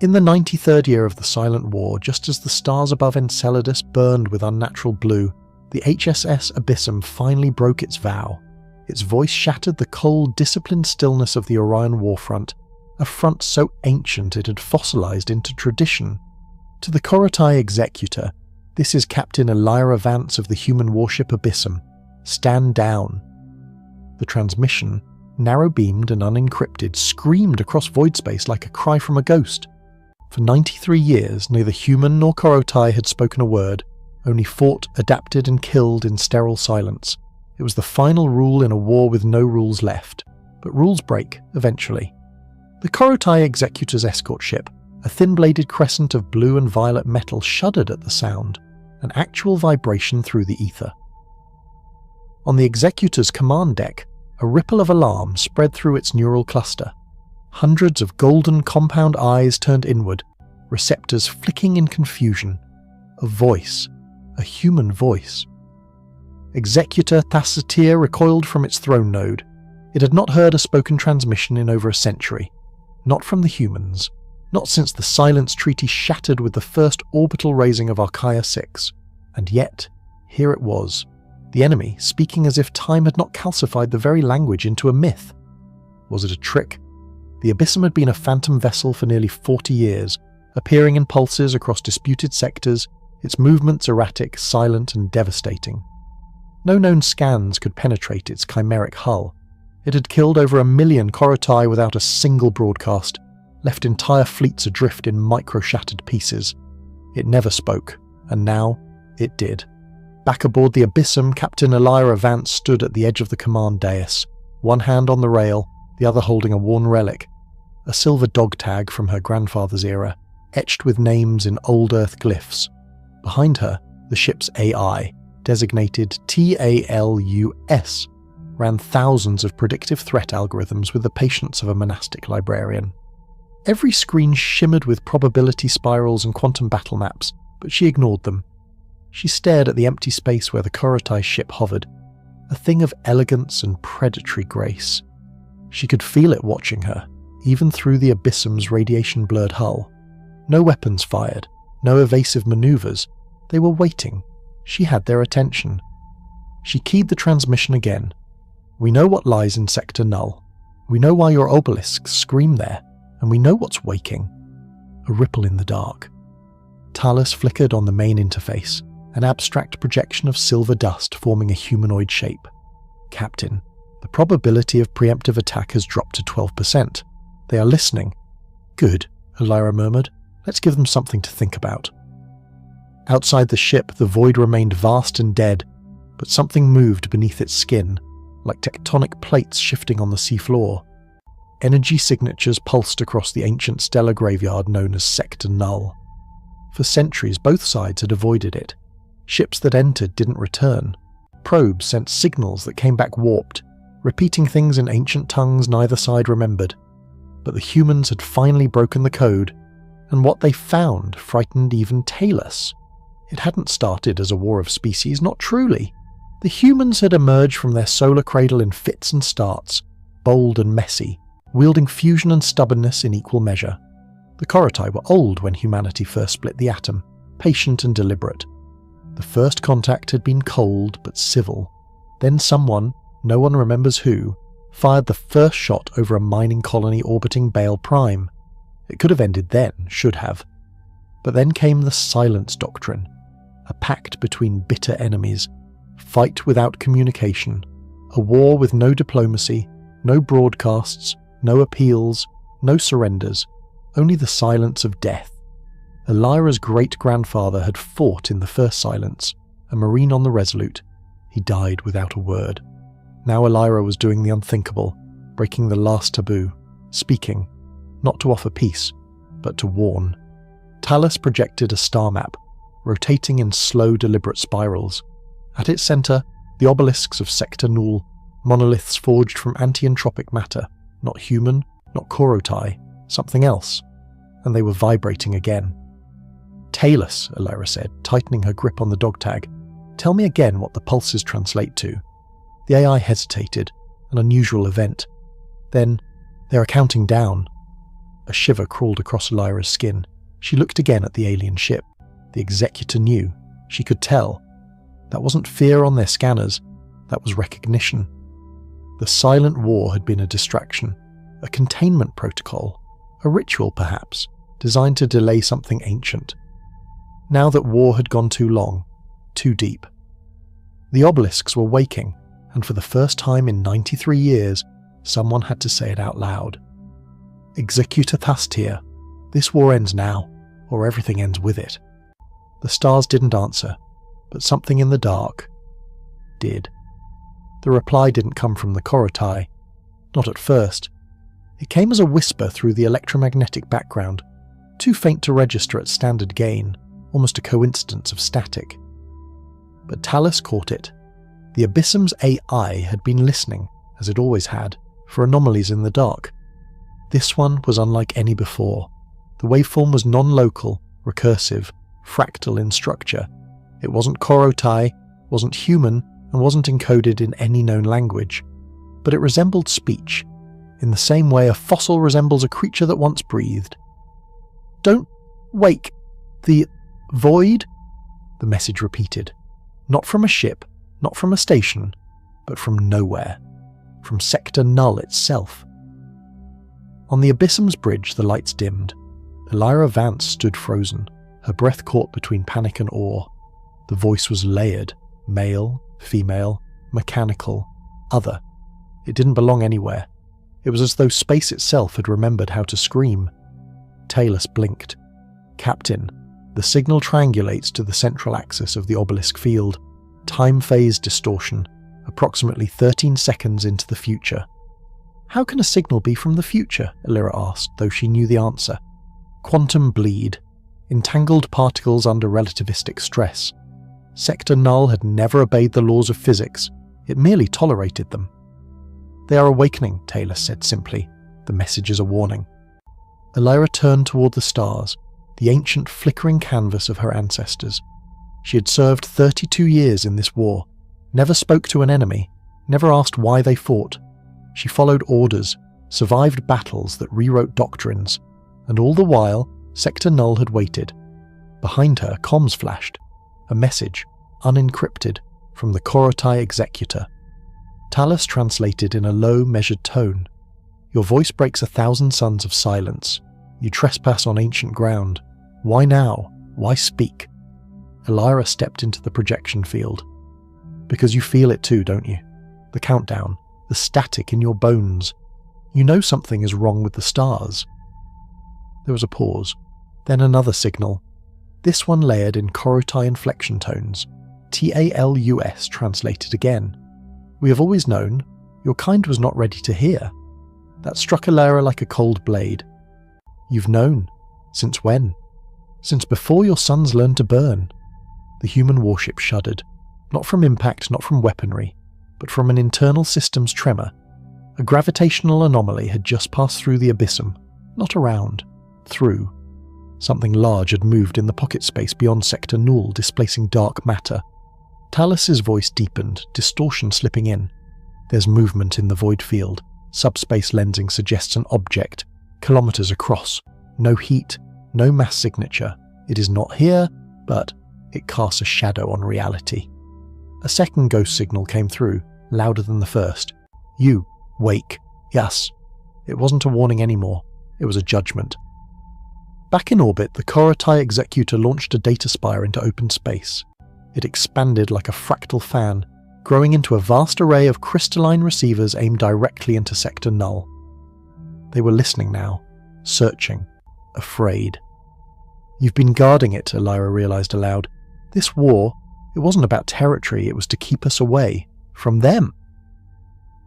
In the 93rd year of the Silent War, just as the stars above Enceladus burned with unnatural blue, the HSS Abyssum finally broke its vow. Its voice shattered the cold, disciplined stillness of the Orion Warfront, a front so ancient it had fossilized into tradition. To the Korotai Executor, this is Captain Elira Vance of the human warship Abyssum. Stand down. The transmission, narrow-beamed and unencrypted, screamed across void space like a cry from a ghost. For 93 years, neither human nor Korotai had spoken a word, only fought, adapted and killed in sterile silence. It was the final rule in a war with no rules left. But rules break, eventually. The Korotai Executor's escort ship, a thin-bladed crescent of blue and violet metal, shuddered at the sound, an actual vibration through the ether. On the Executor's command deck, a ripple of alarm spread through its neural cluster. Hundreds of golden compound eyes turned inward, receptors flicking in confusion. A voice. A human voice. Executor Thassatir recoiled from its throne node. It had not heard a spoken transmission in over a century. Not from the humans. Not since the Silence Treaty shattered with the first orbital raising of Archaea 6. And yet, here it was. The enemy speaking as if time had not calcified the very language into a myth. Was it a trick? The Abyssum had been a phantom vessel for nearly 40 years, appearing in pulses across disputed sectors, its movements erratic, silent and devastating. No known scans could penetrate its chimeric hull. It had killed over 1 million Korotai without a single broadcast, left entire fleets adrift in micro-shattered pieces. It never spoke, and now it did. Back aboard the Abyssum, Captain Elira Vance stood at the edge of the command dais, one hand on the rail, the other holding a worn relic, a silver dog tag from her grandfather's era, etched with names in old Earth glyphs. Behind her, the ship's AI, designated TALUS, ran thousands of predictive threat algorithms with the patience of a monastic librarian. Every screen shimmered with probability spirals and quantum battle maps, but she ignored them. She stared at the empty space where the Korotai ship hovered, a thing of elegance and predatory grace. She could feel it watching her, even through the Abyssum's radiation-blurred hull. No weapons fired, no evasive maneuvers. They were waiting. She had their attention. She keyed the transmission again. We know what lies in Sector Null. We know why your obelisks scream there, and we know what's waking. A ripple in the dark. Talus flickered on the main interface, an abstract projection of silver dust forming a humanoid shape. Captain, the probability of preemptive attack has dropped to 12%. They are listening. Good, Elira murmured. Let's give them something to think about. Outside the ship, the void remained vast and dead, but something moved beneath its skin, like tectonic plates shifting on the seafloor. Energy signatures pulsed across the ancient stellar graveyard known as Sector Null. For centuries, both sides had avoided it. Ships that entered didn't return. Probes sent signals that came back warped, repeating things in ancient tongues neither side remembered. But the humans had finally broken the code, and what they found frightened even Talus. It hadn't started as a war of species, not truly. The humans had emerged from their solar cradle in fits and starts, bold and messy, wielding fusion and stubbornness in equal measure. The Korotai were old when humanity first split the atom, patient and deliberate. The first contact had been cold but civil. Then someone, no one remembers who, fired the first shot over a mining colony orbiting Baal Prime. It could have ended then, should have. But then came the Silence Doctrine, a pact between bitter enemies, fight without communication, a war with no diplomacy, no broadcasts, no appeals, no surrenders, only the silence of death. Elira's great-grandfather had fought in the first silence, a Marine on the Resolute. He died without a word. Now Elira was doing the unthinkable, breaking the last taboo, speaking, not to offer peace, but to warn. Talus projected a star map, rotating in slow, deliberate spirals. At its centre, the obelisks of Sector Null, monoliths forged from anti-entropic matter, not human, not Korotai, something else, and they were vibrating again. Talus, Elira said, tightening her grip on the dog tag. Tell me again what the pulses translate to. The AI hesitated, an unusual event. Then, they are counting down. A shiver crawled across Lyra's skin. She looked again at the alien ship. The Executor knew. She could tell. That wasn't fear on their scanners. That was recognition. The silent war had been a distraction, a containment protocol, a ritual perhaps, designed to delay something ancient. Now that war had gone too long, too deep. The obelisks were waking, and for the first time in 93 years, someone had to say it out loud. Executor Thastir, this war ends now, or everything ends with it. The stars didn't answer, but something in the dark did. The reply didn't come from the Korotai, not at first. It came as a whisper through the electromagnetic background, too faint to register at standard gain, almost a coincidence of static. But Talus caught it. The Abyssum's AI had been listening, as it always had, for anomalies in the dark. This one was unlike any before. The waveform was non-local, recursive, fractal in structure. It wasn't Korotai, wasn't human, and wasn't encoded in any known language. But it resembled speech, in the same way a fossil resembles a creature that once breathed. "Don't wake the void," the message repeated. Not from a ship, not from a station, but from nowhere. From Sector Null itself. On the Abyssum's bridge, the lights dimmed. Elira Vance stood frozen, her breath caught between panic and awe. The voice was layered, male, female, mechanical, other. It didn't belong anywhere. It was as though space itself had remembered how to scream. Talus blinked. "Captain, the signal triangulates to the central axis of the obelisk field. Time phase distortion, approximately 13 seconds into the future." "How can a signal be from the future?" Elira asked, though she knew the answer. "Quantum bleed. Entangled particles under relativistic stress. Sector Null had never obeyed the laws of physics. It merely tolerated them." "They are awakening," Talus said simply. "The message is a warning." Elira turned toward the stars, the ancient flickering canvas of her ancestors. She had served 32 years in this war, never spoke to an enemy, never asked why they fought. She followed orders, survived battles that rewrote doctrines, and all the while, Sector Null had waited. Behind her, comms flashed. A message, unencrypted, from the Korotai Executor. Talus translated in a low, measured tone. "Your voice breaks 1,000 suns of silence. You trespass on ancient ground. Why now? Why speak?" Elira stepped into the projection field. "Because you feel it too, don't you? The countdown, the static in your bones. You know something is wrong with the stars." There was a pause, then another signal. This one layered in Korotai inflection tones. TALUS translated again. "We have always known. Your kind was not ready to hear." That struck Elira like a cold blade. "You've known. Since when?" "Since before your suns learned to burn." The human warship shuddered. Not from impact, not from weaponry, but from an internal systems tremor. A gravitational anomaly had just passed through the Abyssum. Not around. Through. Something large had moved in the pocket space beyond Sector Null, displacing dark matter. Talus's voice deepened, distortion slipping in. "There's movement in the void field. Subspace lensing suggests an object, kilometers across. No heat, no mass signature. It is not here, but it casts a shadow on reality." A second ghost signal came through, louder than the first. "You, wake. Yes." It wasn't a warning anymore. It was a judgment. Back in orbit, the Korotai Executor launched a data spire into open space. It expanded like a fractal fan, growing into a vast array of crystalline receivers aimed directly into Sector Null. They were listening now, searching, afraid. "You've been guarding it," Elira realized aloud. "This war, it wasn't about territory, it was to keep us away. From them."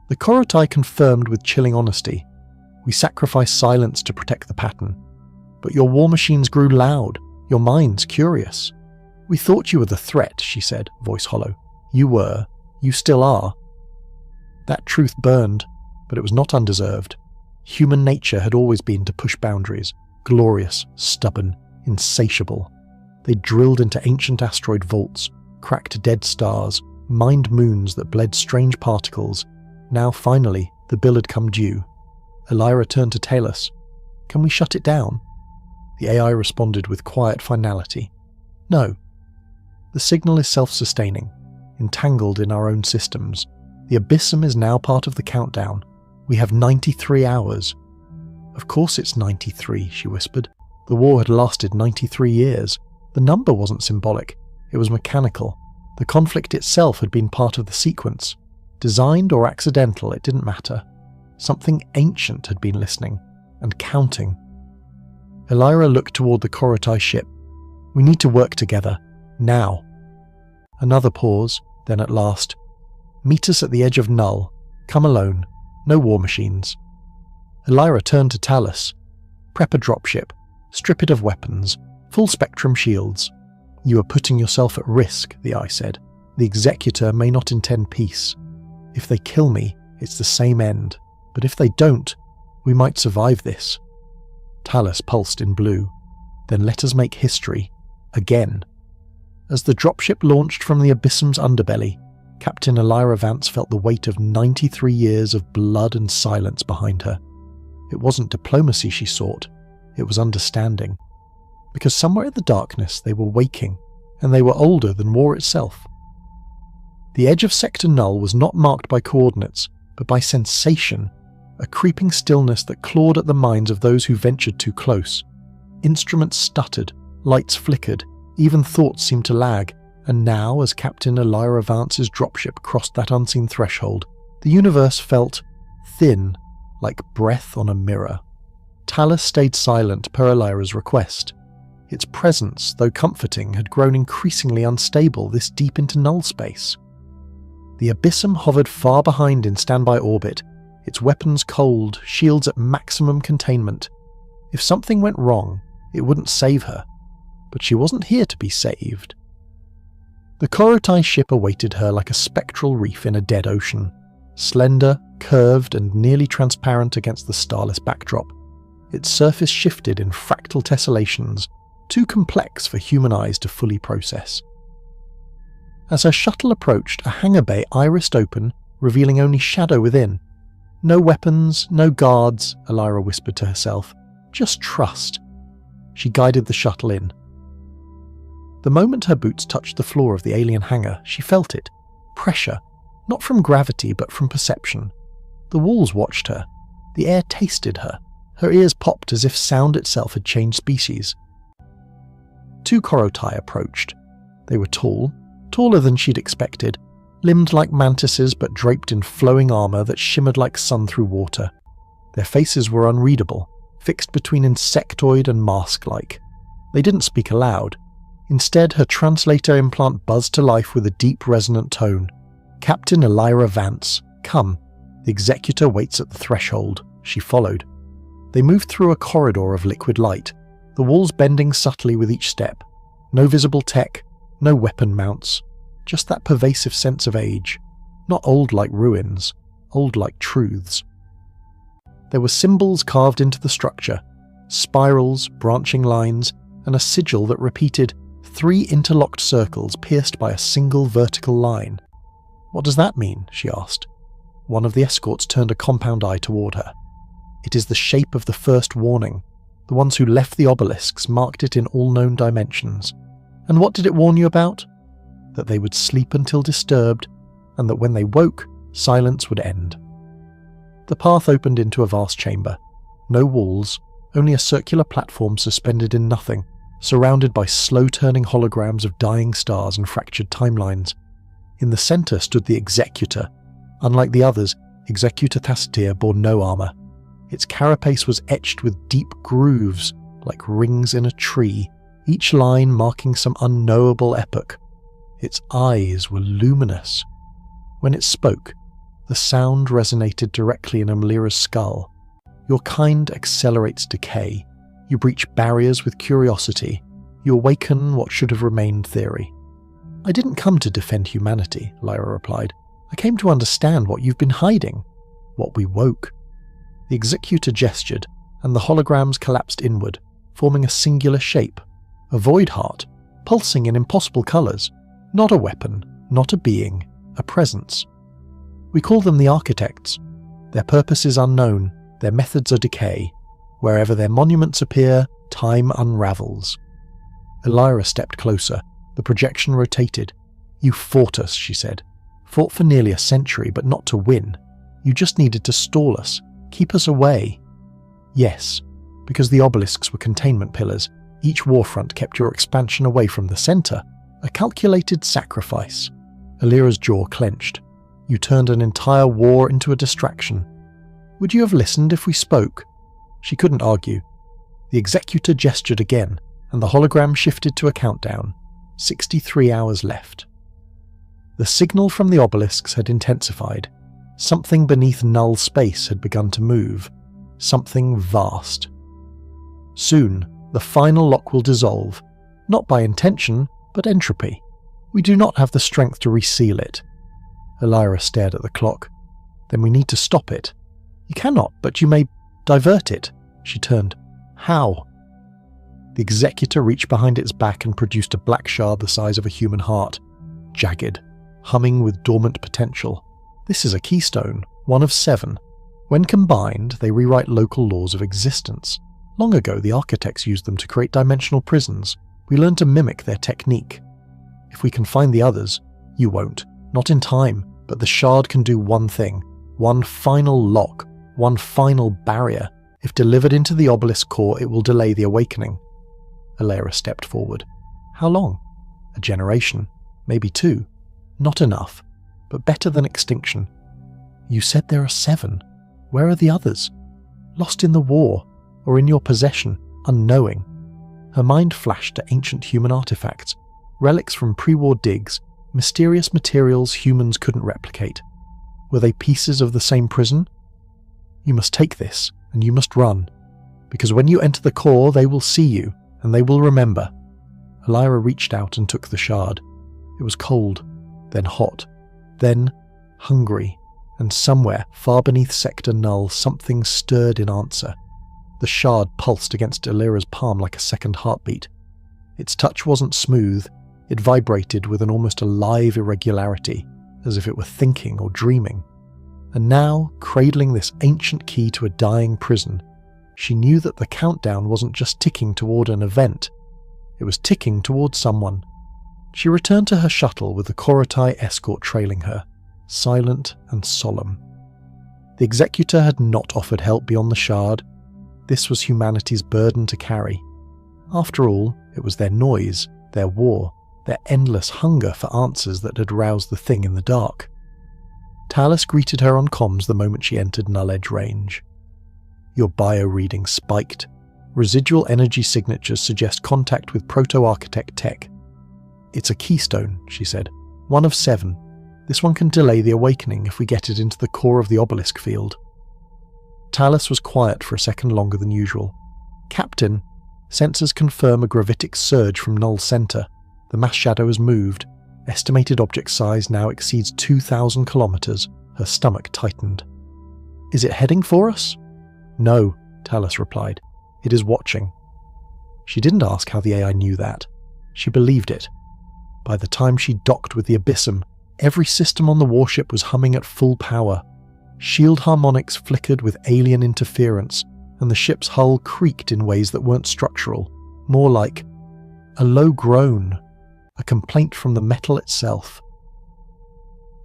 The Korotai confirmed with chilling honesty. "We sacrificed silence to protect the pattern. But your war machines grew loud, your minds curious." "We thought you were the threat," she said, voice hollow. "You were. You still are." That truth burned, but it was not undeserved. Human nature had always been to push boundaries, glorious, stubborn, insatiable. They drilled into ancient asteroid vaults, cracked dead stars, mined moons that bled strange particles. Now, finally, the bill had come due. Elira turned to Talus. Can we shut it down? The AI responded with quiet finality. No. The signal is self-sustaining, entangled in our own systems. The abyssum is now part of the countdown. We have 93 hours. Of course it's 93, she whispered. The war had lasted 93 years. The number wasn't symbolic. It was mechanical. The conflict itself had been part of the sequence. Designed or accidental, it didn't matter. Something ancient had been listening and counting. Elira looked toward the Korotai ship. We need to work together. Now. Another pause, then at last. Meet us at the edge of Null. Come alone. No war machines. Elira turned to Talus. Prep a dropship. Strip it of weapons. Full spectrum shields. You are putting yourself at risk, the Eye said. The Executor may not intend peace. If they kill me, it's the same end. But if they don't, we might survive this. Talus pulsed in blue. Then let us make history. Again. As the dropship launched from the abyssum's underbelly, Captain Elira Vance felt the weight of 93 years of blood and silence behind her. It wasn't diplomacy she sought, it was understanding. Because somewhere in the darkness they were waking, and they were older than war itself. The edge of Sector Null was not marked by coordinates, but by sensation, a creeping stillness that clawed at the minds of those who ventured too close. Instruments stuttered, lights flickered, even thoughts seemed to lag, and now, as Captain Elira Vance's dropship crossed that unseen threshold, the universe felt thin, like breath on a mirror. Talus stayed silent per Elira's request. Its presence, though comforting, had grown increasingly unstable this deep into null space. The abyssum hovered far behind in standby orbit, its weapons cold, shields at maximum containment. If something went wrong, it wouldn't save her. But she wasn't here to be saved. The Korotai ship awaited her like a spectral reef in a dead ocean, slender, curved, and nearly transparent against the starless backdrop. Its surface shifted in fractal tessellations, too complex for human eyes to fully process. As her shuttle approached, a hangar bay irised open, revealing only shadow within. No weapons, no guards, Elira whispered to herself. Just trust. She guided the shuttle in. The moment her boots touched the floor of the alien hangar, she felt it. Pressure, not from gravity but from perception. The walls watched her. The air tasted her. Her ears popped as if sound itself had changed species. Two Korotai approached. They were tall, taller than she'd expected, limbed like mantises but draped in flowing armour that shimmered like sun through water. Their faces were unreadable, fixed between insectoid and mask-like. They didn't speak aloud. Instead, her translator implant buzzed to life with a deep resonant tone. Captain Elira Vance, come. The Executor waits at the threshold. She followed. They moved through a corridor of liquid light, the walls bending subtly with each step. No visible tech, no weapon mounts, just that pervasive sense of age. Not old like ruins, old like truths. There were symbols carved into the structure, spirals, branching lines, and a sigil that repeated 3 interlocked circles pierced by a single vertical line. What does that mean? She asked. One of the escorts turned a compound eye toward her. It is the shape of the first warning. The ones who left the obelisks marked it in all known dimensions. And what did it warn you about? That they would sleep until disturbed, and that when they woke, silence would end. The path opened into a vast chamber. No walls, only a circular platform suspended in nothing, surrounded by slow-turning holograms of dying stars and fractured timelines. In the centre stood the Executor. Unlike the others, Executor Tacitia bore no armour. Its carapace was etched with deep grooves, like rings in a tree, each line marking some unknowable epoch. Its eyes were luminous. When it spoke, the sound resonated directly in Elira's skull. Your kind accelerates decay. You breach barriers with curiosity. You awaken what should have remained theory. I didn't come to defend humanity, Lyra replied. I came to understand what you've been hiding, what we woke. The Executor gestured, and the holograms collapsed inward, forming a singular shape, a void heart, pulsing in impossible colours. Not a weapon, not a being, a presence. We call them the Architects. Their purpose is unknown, their methods are decay. Wherever their monuments appear, time unravels. Elira stepped closer. The projection rotated. You fought us, she said. Fought for nearly a century, but not to win. You just needed to stall us, keep us away. Yes, because the obelisks were containment pillars. Each warfront kept your expansion away from the centre. A calculated sacrifice. Elira's jaw clenched. You turned an entire war into a distraction. Would you have listened if we spoke? She couldn't argue. The executor gestured again, and the hologram shifted to a countdown. 63 hours left. The signal from the obelisks had intensified. Something beneath null space had begun to move. Something vast. Soon, the final lock will dissolve, not by intention, but entropy. We do not have the strength to reseal it. Elira stared at the clock. Then we need to stop it. You cannot, but you may divert it. She turned. How? The executor reached behind its back and produced a black shard the size of a human heart. Jagged, humming with dormant potential. This is a keystone, one of 7. When combined, they rewrite local laws of existence. Long ago, the architects used them to create dimensional prisons. We learned to mimic their technique. If we can find the others, you won't. Not in time, but the shard can do one thing. One final lock. One final barrier. If delivered into the obelisk core, it will delay the awakening. Elira stepped forward. How long? A generation. Maybe 2. Not enough, but better than extinction. You said there are 7. Where are the others? Lost in the war, or in your possession, unknowing. Her mind flashed to ancient human artifacts, relics from pre-war digs, mysterious materials humans couldn't replicate. Were they pieces of the same prison? You must take this, and you must run, because when you enter the core, they will see you, and they will remember. Elira reached out and took the shard. It was cold, then hot, then hungry, and somewhere far beneath Sector Null something stirred in answer. The shard pulsed against Elira's palm like a second heartbeat. Its touch wasn't smooth, it vibrated with an almost alive irregularity, as if it were thinking or dreaming. And now, cradling this ancient key to a dying prison, she knew that the countdown wasn't just ticking toward an event, it was ticking toward someone. She returned to her shuttle with the Korotai escort trailing her, silent and solemn. The executor had not offered help beyond the shard. This was humanity's burden to carry. After all, it was their noise, their war, their endless hunger for answers that had roused the thing in the dark. Talus greeted her on comms the moment she entered Null Edge range. Your bio-reading spiked. Residual energy signatures suggest contact with Proto-Architect tech. It's a keystone, she said. 1 of 7. This one can delay the awakening if we get it into the core of the obelisk field. Talus was quiet for a second longer than usual. Captain, sensors confirm a gravitic surge from Null's center. The mass shadow has moved. Estimated object size now exceeds 2,000 kilometers. Her stomach tightened. Is it heading for us? No, Talus replied. It is watching. She didn't ask how the AI knew that. She believed it. By the time she docked with the Abyssum, every system on the warship was humming at full power. Shield harmonics flickered with alien interference, and the ship's hull creaked in ways that weren't structural, more like a low groan, a complaint from the metal itself.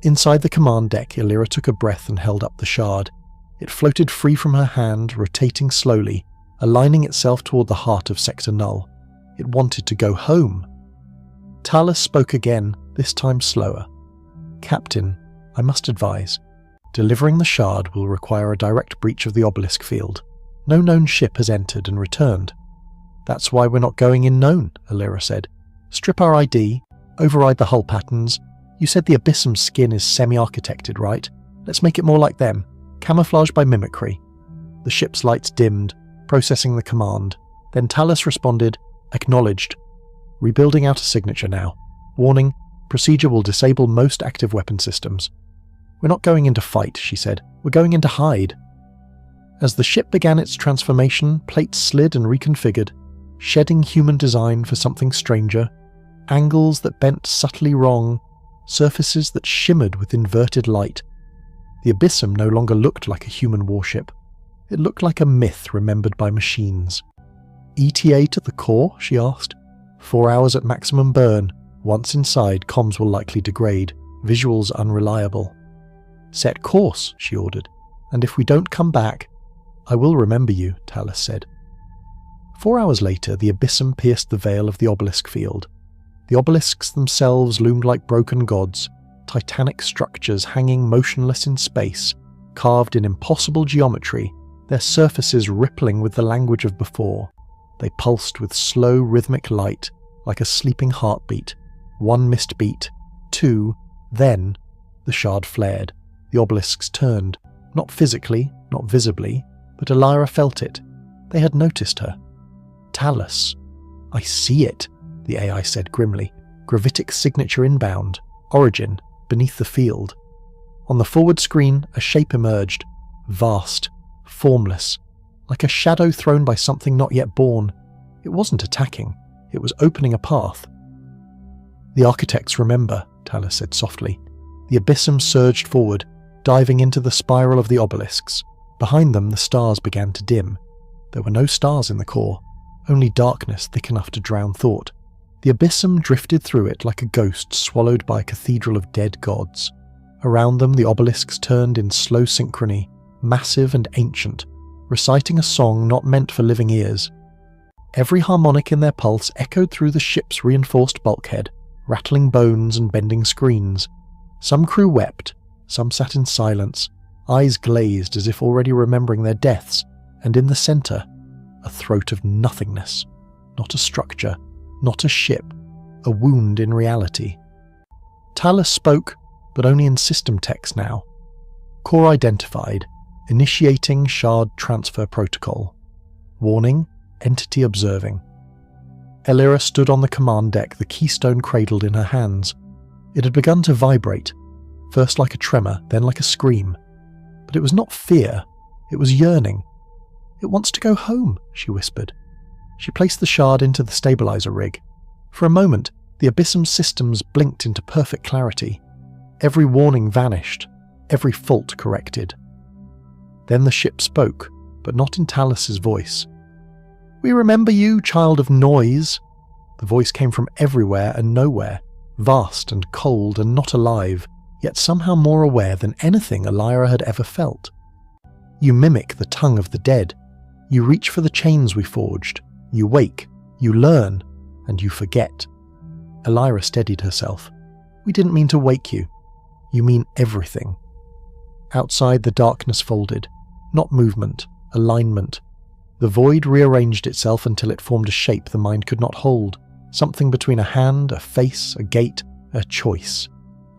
Inside the command deck, Elira took a breath and held up the shard. It floated free from her hand, rotating slowly, aligning itself toward the heart of Sector Null. It wanted to go home. Talus spoke again, this time slower. Captain, I must advise. Delivering the shard will require a direct breach of the obelisk field. No known ship has entered and returned. That's why we're not going in known, Elira said. Strip our ID, override the hull patterns. You said the Abyssum's skin is semi-architected, right? Let's make it more like them. Camouflage by mimicry. The ship's lights dimmed, processing the command. Then Talus responded, acknowledged. Rebuilding out a signature now. Warning, procedure will disable most active weapon systems. We're not going into fight, she said. We're going into hide. As the ship began its transformation, plates slid and reconfigured, shedding human design for something stranger, angles that bent subtly wrong, surfaces that shimmered with inverted light. The Abyssum no longer looked like a human warship. It looked like a myth remembered by machines. ETA to the core? She asked. 4 hours at maximum burn. Once inside, comms will likely degrade. Visuals unreliable. Set course, she ordered. And if we don't come back, I will remember you, Talus said. 4 hours later, the abyssum pierced the veil of the obelisk field. The obelisks themselves loomed like broken gods, titanic structures hanging motionless in space, carved in impossible geometry, their surfaces rippling with the language of before. They pulsed with slow, rhythmic light, like a sleeping heartbeat. 1 missed beat, 2, then the shard flared. The obelisks turned, not physically, not visibly, but Elira felt it. They had noticed her. Talus. I see it, the AI said grimly. Gravitic signature inbound. Origin, beneath the field. On the forward screen, a shape emerged. Vast, formless, like a shadow thrown by something not yet born. It wasn't attacking. It was opening a path. The architects remember, Talus said softly. The abyssum surged forward, diving into the spiral of the obelisks. Behind them, the stars began to dim. There were no stars in the core, only darkness thick enough to drown thought. The abyssum drifted through it like a ghost swallowed by a cathedral of dead gods. Around them, the obelisks turned in slow synchrony, massive and ancient, reciting a song not meant for living ears. Every harmonic in their pulse echoed through the ship's reinforced bulkhead, rattling bones and bending screens. Some crew wept, some sat in silence, eyes glazed as if already remembering their deaths, and in the centre, a throat of nothingness. Not a structure, not a ship, a wound in reality. Talus spoke, but only in system text now. Core identified, initiating shard transfer protocol. Warning, entity observing. Elira stood on the command deck, the keystone cradled in her hands. It had begun to vibrate, first like a tremor, then like a scream. But it was not fear, it was yearning. It wants to go home, she whispered. She placed the shard into the stabilizer rig. For a moment, the abyssum's systems blinked into perfect clarity. Every warning vanished, every fault corrected. Then the ship spoke, but not in Talus's voice. "We remember you, child of noise." The voice came from everywhere and nowhere, vast and cold and not alive, yet somehow more aware than anything Elira had ever felt. "You mimic the tongue of the dead. You reach for the chains we forged. You wake, you learn, and you forget." Elira steadied herself. "We didn't mean to wake you. You mean everything." Outside, the darkness folded. Not movement, alignment. The void rearranged itself until it formed a shape the mind could not hold. Something between a hand, a face, a gate, a choice.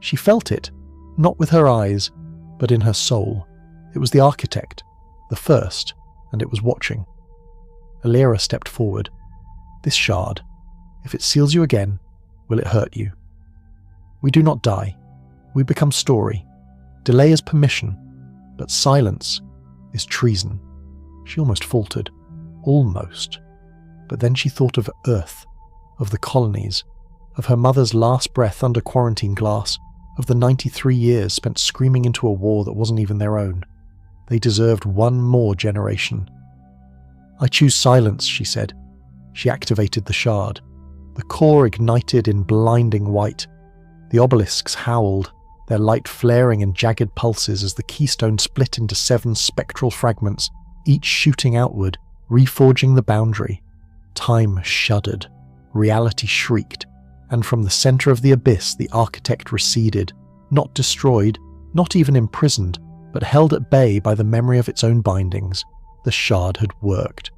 She felt it, not with her eyes, but in her soul. It was the architect, the first, and it was watching. Elira stepped forward. "This shard, if it seals you again, will it hurt you? We do not die. We become story. Delay is permission, but silence is treason." She almost faltered. Almost. But then she thought of Earth, of the colonies, of her mother's last breath under quarantine glass, of the 93 years spent screaming into a war that wasn't even their own. They deserved one more generation. "I choose silence," she said. She activated the shard. The core ignited in blinding white. The obelisks howled, their light flaring in jagged pulses as the keystone split into 7 spectral fragments, each shooting outward, reforging the boundary. Time shuddered, reality shrieked, and from the center of the abyss the architect receded, not destroyed, not even imprisoned, but held at bay by the memory of its own bindings. The shard had worked,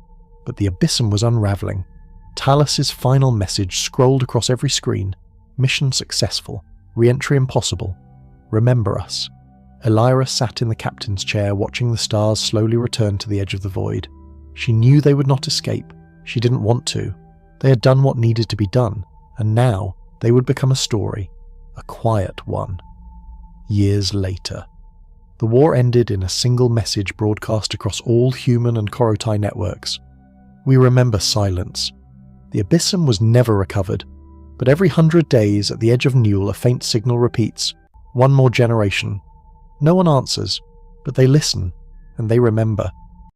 but the abyssum was unraveling. Talus's final message scrolled across every screen. Mission successful. Re-entry impossible. Remember us. Elira sat in the captain's chair watching the stars slowly return to the edge of the void. She knew they would not escape. She didn't want to. They had done what needed to be done, and now they would become a story. A quiet one. Years later. The war ended in a single message broadcast across all human and Korotai networks. We remember silence. The abyssum was never recovered, but every 100 days at the edge of Newell a faint signal repeats. One more generation. No one answers, but they listen, and they remember.